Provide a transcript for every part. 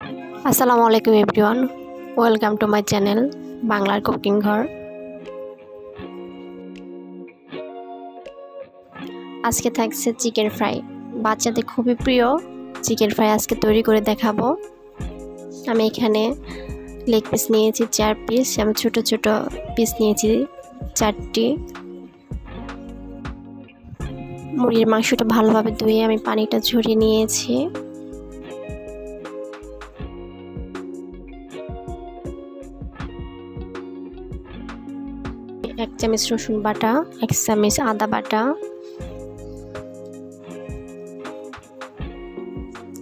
assalamualaikum everyone, welcome to my channel বাংলার cooking ঘর। আজকে থাকছে চিকেন ফ্রাই। বাচ্চাদের খুবই প্রিয় চিকেন ফ্রাই আজকে তৈরি করে দেখাবো। আমি এখানে লেগ পিস নিয়েছি 4 পিস, আমি ছোট ছোট পিস নিয়েছি 4টি। মুরগির মাংসটা ভালোভাবে ধুয়ে আমি পানিটা ঝরিয়ে নিয়েছি। এক চামচ রসুন বাটা, 1 চামচ আদা বাটা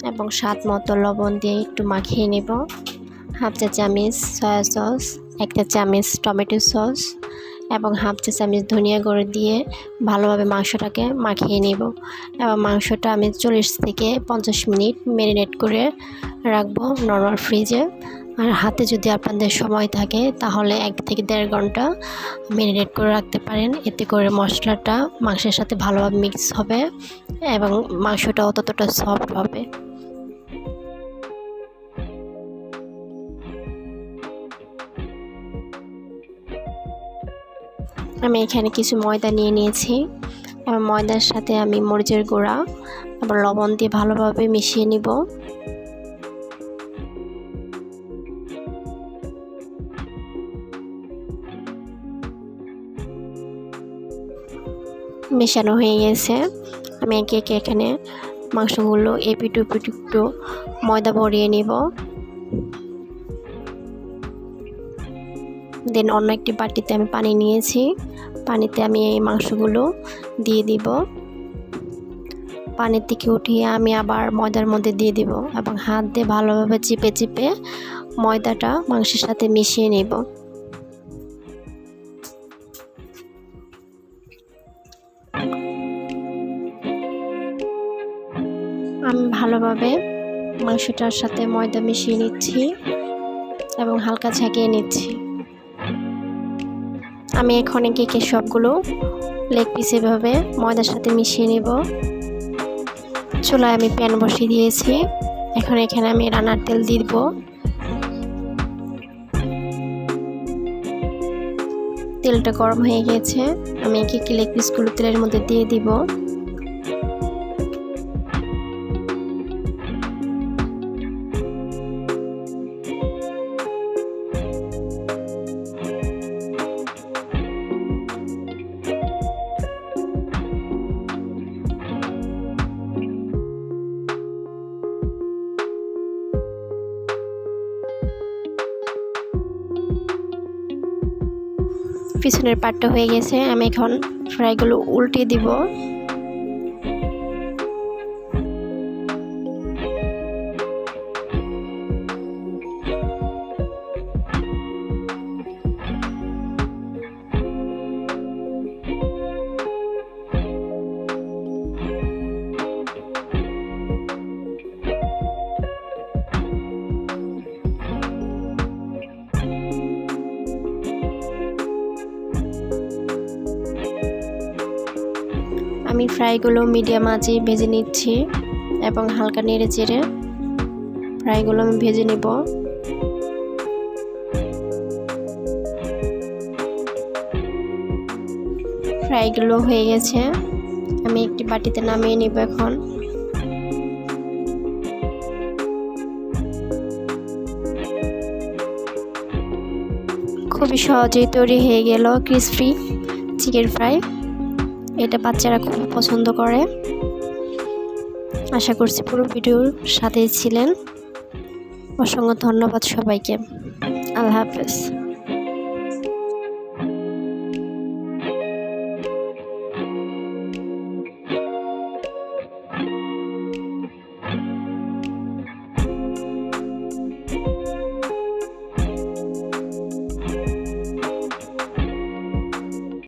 এবং স্বাদ মতো লবণ দিয়ে একটু মাখিয়ে নেব। হাফ চা চামচ সয়া সস, 1 চামচ টমেটো সস এবং হাফ চা চামচ ধনিয়া গুঁড়ো দিয়ে ভালোভাবে মাংসটাকে মাখিয়ে নেব। এবং মাংসটা আমি 40 থেকে 50 মিনিট ম্যারিনেট করে রাখবো নরমাল ফ্রিজে। আর হাতে যদি আপনাদের সময় থাকে তাহলে 1 থেকে 1.5 ঘন্টা ম্যারিনেট করে রাখতে পারেন। এতে করে মশলাটা মাংসের সাথে ভালোভাবে মিক্স হবে এবং মাংসটাও ততটা সফট হবে। আমি এখানে কিছু ময়দা নিয়ে নিয়েছি এবং ময়দার সাথে আমি মরিচের গুঁড়া এবং লবণ দিয়ে ভালোভাবে মিশিয়ে নিব। মেশানো হয়ে গেছে। আমি একে একে এখানে মাংসগুলো এপিট ওপিট একটু ময়দা ভরিয়ে নিব। দেন অন্য একটি বাটিতে আমি পানি নিয়েছি, পানিতে আমি এই মাংসগুলো দিয়ে দিব। পানির থেকে উঠিয়ে আমি আবার ময়দার মধ্যে দিয়ে দিব এবং হাত দিয়ে ভালোভাবে চিপে চিপে ময়দাটা মাংসের সাথে মিশিয়ে নেব। আমি ভালোভাবে মাংসটার সাথে ময়দা মিশিয়ে নিচ্ছি এবং হালকা ঝাঁকিয়ে নিচ্ছি। আমি এখন একে সবগুলো লেগ পিস এভাবে ময়দার সাথে মিশিয়ে নেব। চুলায় আমি প্যান বসিয়ে দিয়েছি। এখন এখানে আমি রান্নার তেল দিয়ে দিব। তেলটা গরম হয়ে গেছে। আমি একে লেগ পিসগুলো তেলের মধ্যে দিয়ে দিব। পিছনের পাটটা হয়ে গেছে। আমি এখন ফ্রাইগুলো উল্টে দিব। আমি ফ্রাইগুলো মিডিয়াম আঁচে ভেজে নিচ্ছি এবং হালকা নেড়ে চেড়ে ফ্রাইগুলো আমি ভেজে নেব। ফ্রাইগুলো হয়ে গেছে। আমি একটি বাটিতে নামিয়ে নেব। এখন খুবই সহজেই তৈরি হয়ে গেল ক্রিসপি চিকেন ফ্রাই। এটা বাচ্চারা খুব পছন্দ করে। আশা করছি পুরো ভিডিওর সাথেই ছিলেন। অসংখ্য ধন্যবাদ সবাইকে। আল্লাহ হাফেজ।